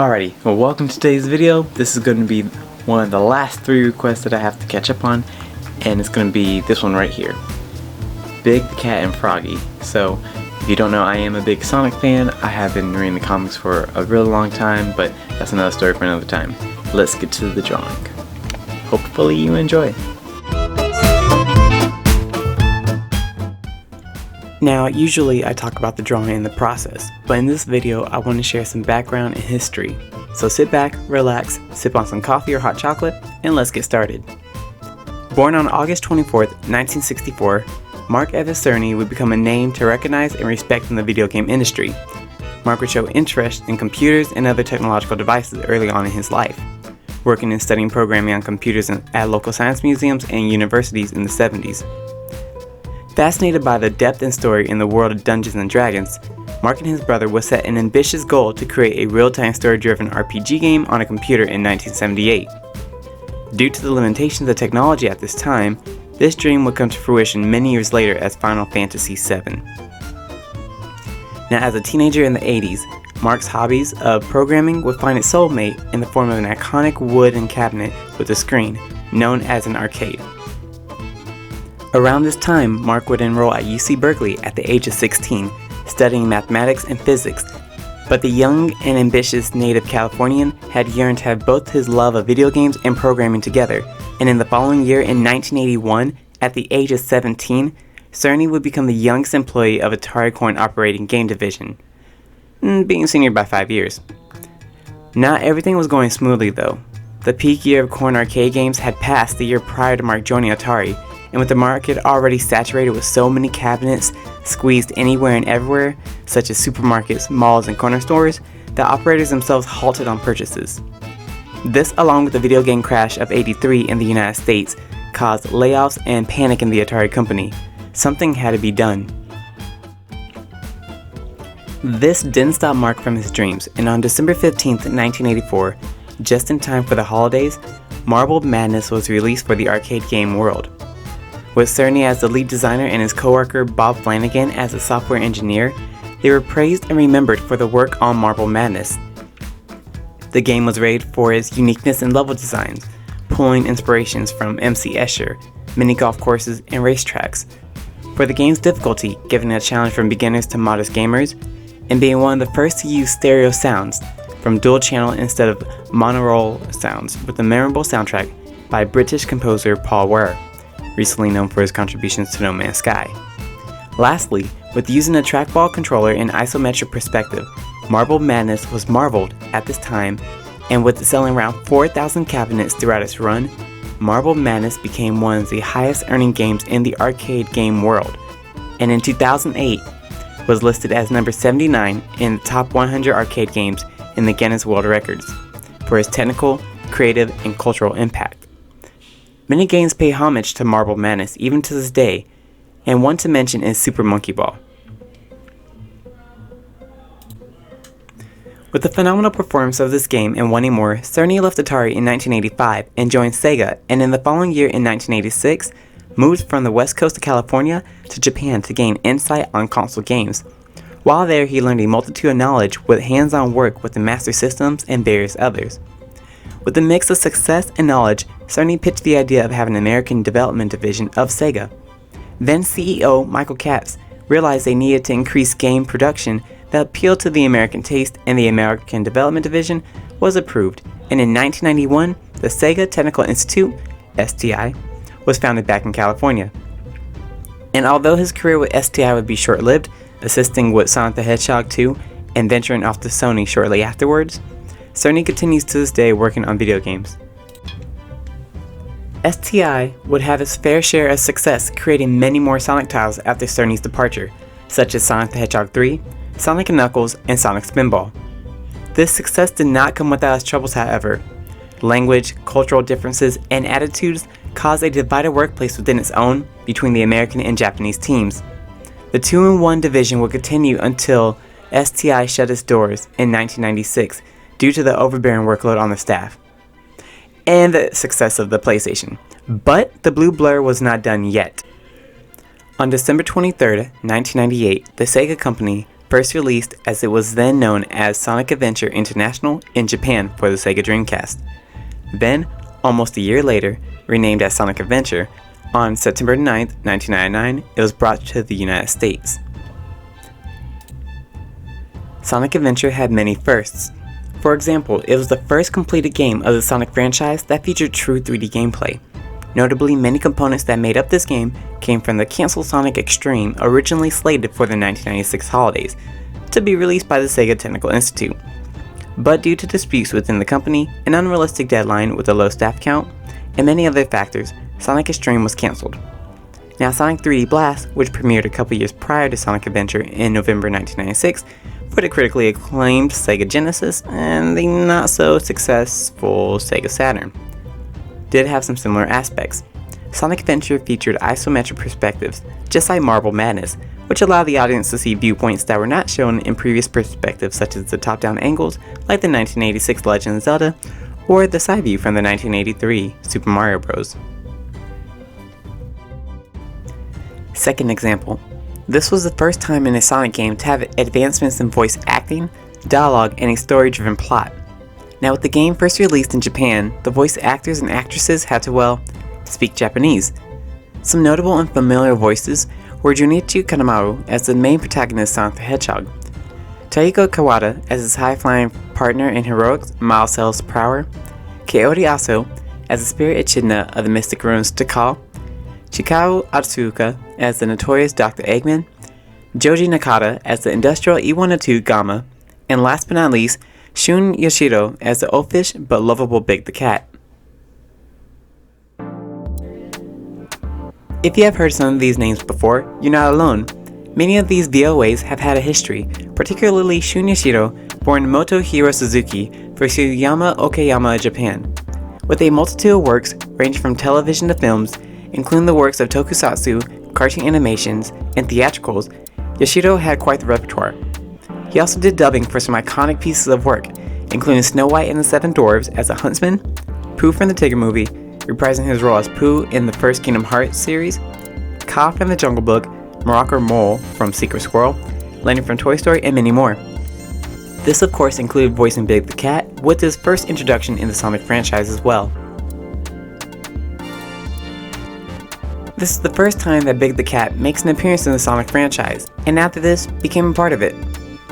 Alrighty, well, welcome to today's video. This is going to be one of the last 3 requests that I have to catch up on, and it's going to be this one right here. Big the Cat and Froggy. So, if you don't know, I am a big Sonic fan. I have been reading the comics for a really long time, but that's another story for another time. Let's get to the drawing. Hopefully you enjoy. Now, usually I talk about the drawing and the process, but in this video I want to share some background and history. So sit back, relax, sip on some coffee or hot chocolate, and let's get started. Born on August 24th, 1964, Mark Evan Cerny would become a name to recognize and respect in the video game industry. Mark would show interest in computers and other technological devices early on in his life, working and studying programming on computers at local science museums and universities in the 70s. Fascinated by the depth and story in the world of Dungeons & Dragons, Mark and his brother would set an ambitious goal to create a real-time story-driven RPG game on a computer in 1978. Due to the limitations of technology at this time, this dream would come to fruition many years later as Final Fantasy VII. Now, as a teenager in the 80s, Mark's hobbies of programming would find its soulmate in the form of an iconic wooden cabinet with a screen, known as an arcade. Around this time, Mark would enroll at UC Berkeley at the age of 16, studying mathematics and physics, but the young and ambitious native Californian had yearned to have both his love of video games and programming together, and in the following year, in 1981, at the age of 17, Cerny would become the youngest employee of Atari Coin operating game division, being senior by 5 years. Not everything was going smoothly though. The peak year of Coin arcade games had passed the year prior to Mark joining Atari, and with the market already saturated with so many cabinets squeezed anywhere and everywhere, such as supermarkets, malls, and corner stores, the operators themselves halted on purchases. This, along with the video game crash of '83 in the United States, caused layoffs and panic in the Atari company. Something had to be done. This didn't stop Mark from his dreams, and on December 15th, 1984, just in time for the holidays, Marble Madness was released for the arcade game world. With Cerny as the lead designer and his co-worker Bob Flanagan as a software engineer, they were praised and remembered for the work on Marble Madness. The game was rated for its uniqueness in level designs, pulling inspirations from MC Escher, mini golf courses, and racetracks. For the game's difficulty, giving it a challenge from beginners to modest gamers, and being one of the first to use stereo sounds, from dual channel instead of monaural sounds, with a memorable soundtrack by British composer Paul Weir, recently known for his contributions to No Man's Sky. Lastly, with using a trackball controller in isometric perspective, Marble Madness was marveled at this time, and with selling around 4,000 cabinets throughout its run, Marble Madness became one of the highest earning games in the arcade game world, and in 2008 was listed as number 79 in the top 100 arcade games in the Guinness World Records for its technical, creative, and cultural impact. Many games pay homage to Marble Madness even to this day, and one to mention is Super Monkey Ball. With the phenomenal performance of this game and wanting more, Cerny left Atari in 1985 and joined Sega, and in the following year in 1986, moved from the west coast of California to Japan to gain insight on console games. While there, he learned a multitude of knowledge with hands-on work with the Master Systems and various others. With a mix of success and knowledge, Cerny pitched the idea of having an American development division of Sega. Then CEO Michael Katz realized they needed to increase game production that appealed to the American taste, and the American Development Division was approved, and in 1991, the Sega Technical Institute, STI, was founded back in California. And although his career with STI would be short-lived, assisting with Sonic the Hedgehog 2 and venturing off to Sony shortly afterwards, Cerny continues to this day working on video games. STI would have its fair share of success creating many more Sonic titles after Cerny's departure, such as Sonic the Hedgehog 3, Sonic & Knuckles, and Sonic Spinball. This success did not come without its troubles, however. Language, cultural differences, and attitudes caused a divided workplace within its own between the American and Japanese teams. The 2-in-1 division would continue until STI shut its doors in 1996 due to the overbearing workload on the staff and the success of the PlayStation. But the blue blur was not done yet. On December 23, 1998, the Sega company first released as it was then known as Sonic Adventure International in Japan for the Sega Dreamcast. Then, almost a year later, renamed as Sonic Adventure, on September 9, 1999, it was brought to the United States. Sonic Adventure had many firsts. For example, it was the first completed game of the Sonic franchise that featured true 3D gameplay. Notably, many components that made up this game came from the canceled Sonic Extreme, originally slated for the 1996 holidays, to be released by the Sega Technical Institute. But due to disputes within the company, an unrealistic deadline with a low staff count, and many other factors, Sonic Extreme was cancelled. Now Sonic 3D Blast, which premiered a couple years prior to Sonic Adventure in November 1996, for the critically acclaimed Sega Genesis and the not so successful Sega Saturn, did have some similar aspects. Sonic Adventure featured isometric perspectives, just like Marble Madness, which allowed the audience to see viewpoints that were not shown in previous perspectives, such as the top-down angles like the 1986 Legend of Zelda or the side view from the 1983 Super Mario Bros. Second example. This was the first time in a Sonic game to have advancements in voice acting, dialogue, and a story-driven plot. Now with the game first released in Japan, the voice actors and actresses had to, well, speak Japanese. Some notable and familiar voices were Junichi Kanemaru as the main protagonist Sonic the Hedgehog, Taiko Kawada as his high-flying partner in heroics Miles Prower, Kaori Aso as the spirit echidna of the Mystic Runes Tikal, Chikao Atsuka as the notorious Dr. Eggman, Joji Nakata as the industrial E102 Gamma, and last but not least, Shun Yoshiro as the oafish but lovable Big the Cat. If you have heard some of these names before, you're not alone. Many of these VOAs have had a history, particularly Shun Yoshiro, born Motohiro Suzuki for Suyama Okayama, Japan. With a multitude of works ranging from television to films, including the works of tokusatsu, cartoon animations, and theatricals, Yoshiro had quite the repertoire. He also did dubbing for some iconic pieces of work, including Snow White and the Seven Dwarfs as a huntsman, Pooh from the Tigger movie, reprising his role as Pooh in the first Kingdom Hearts series, Kaa from the Jungle Book, Morocco Mole from Secret Squirrel, Lenny from Toy Story, and many more. This of course included voicing Big the Cat, with his first introduction in the Sonic franchise as well. This is the first time that Big the Cat makes an appearance in the Sonic franchise, and after this, became a part of it.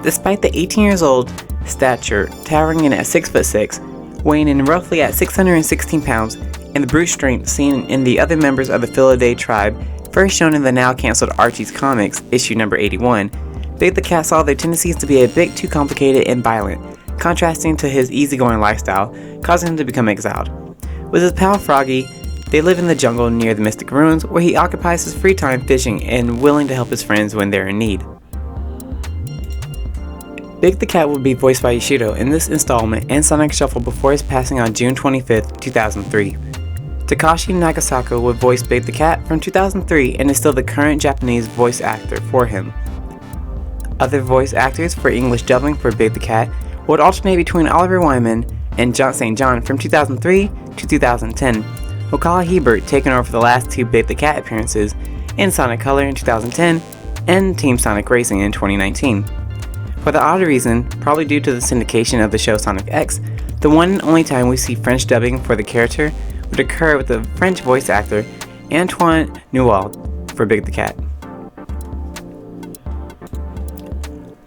Despite the 18 years old stature, towering in at 6'6", weighing in roughly at 616 pounds, and the brute strength seen in the other members of the Felidae tribe, first shown in the now cancelled Archie's Comics, issue number 81, Big the Cat saw their tendencies to be a bit too complicated and violent, contrasting to his easygoing lifestyle, causing him to become exiled. With his pal Froggy, they live in the jungle near the Mystic Ruins, where he occupies his free time fishing and willing to help his friends when they're in need. Big the Cat would be voiced by Yoshiro in this installment and Sonic Shuffle before his passing on June 25, 2003. Takashi Nagasaka would voice Big the Cat from 2003 and is still the current Japanese voice actor for him. Other voice actors for English dubbing for Big the Cat would alternate between Oliver Wyman and John St. John from 2003 to 2010, with Kyle Hebert taking over for the last two Big the Cat appearances in Sonic Color in 2010 and Team Sonic Racing in 2019. For the odd reason, probably due to the syndication of the show Sonic X, the one and only time we see French dubbing for the character would occur with the French voice actor Antoine Newald for Big the Cat.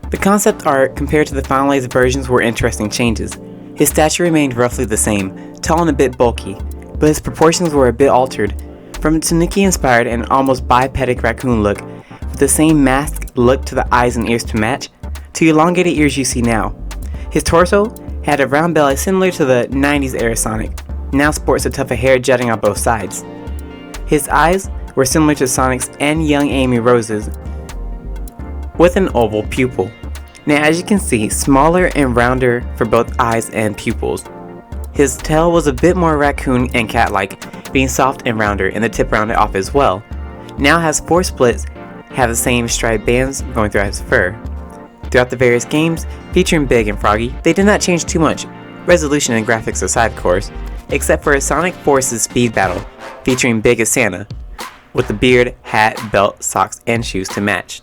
The concept art compared to the finalized versions were interesting changes. His stature remained roughly the same, tall and a bit bulky, but his proportions were a bit altered, from a Tanuki-inspired and almost bipedic raccoon look, with the same masked look to the eyes and ears to match, to the elongated ears you see now. His torso had a round belly similar to the 90s era Sonic, now sports a tuft of hair jutting on both sides. His eyes were similar to Sonic's and young Amy Rose's, with an oval pupil. Now as you can see, smaller and rounder for both eyes and pupils. His tail was a bit more raccoon and cat-like, being soft and rounder and the tip rounded off as well. Now has 4 splits, have the same striped bands going throughout his fur. Throughout the various games, featuring Big and Froggy, they did not change too much, resolution and graphics aside of course, except for a Sonic Forces speed battle, featuring Big as Santa, with the beard, hat, belt, socks, and shoes to match.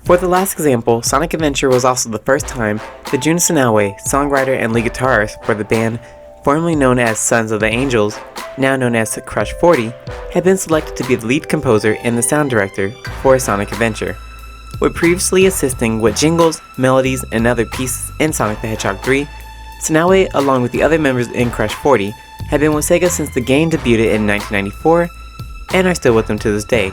For the last example, Sonic Adventure was also the first time that Jun Sanaue, songwriter and lead guitarist for the band formerly known as Sons of the Angels, now known as Crush 40, had been selected to be the lead composer and the sound director for Sonic Adventure. With previously assisting with jingles, melodies, and other pieces in Sonic the Hedgehog 3, Sanaue, along with the other members in Crush 40, had been with Sega since the game debuted in 1994 and are still with them to this day.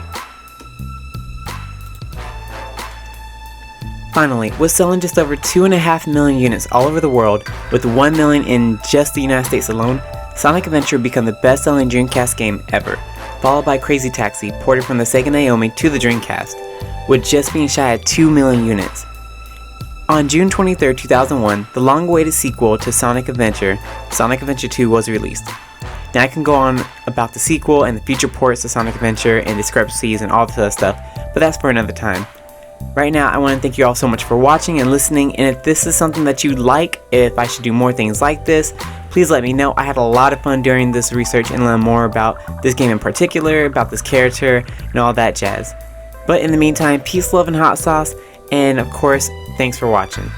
Finally, with selling just over 2.5 million units all over the world, with 1 million in just the United States alone, Sonic Adventure became the best-selling Dreamcast game ever, followed by Crazy Taxi, ported from the Sega Naomi to the Dreamcast, with just being shy at 2 million units. On June 23, 2001, the long-awaited sequel to Sonic Adventure, Sonic Adventure 2, was released. Now I can go on about the sequel and the future ports of Sonic Adventure and discrepancies and all this other stuff, but that's for another time. Right now, I want to thank you all so much for watching and listening, and if this is something that you'd like, if I should do more things like this, please let me know. I had a lot of fun during this research and learn more about this game in particular, about this character, and all that jazz. But in the meantime, peace, love, and hot sauce, and of course, thanks for watching.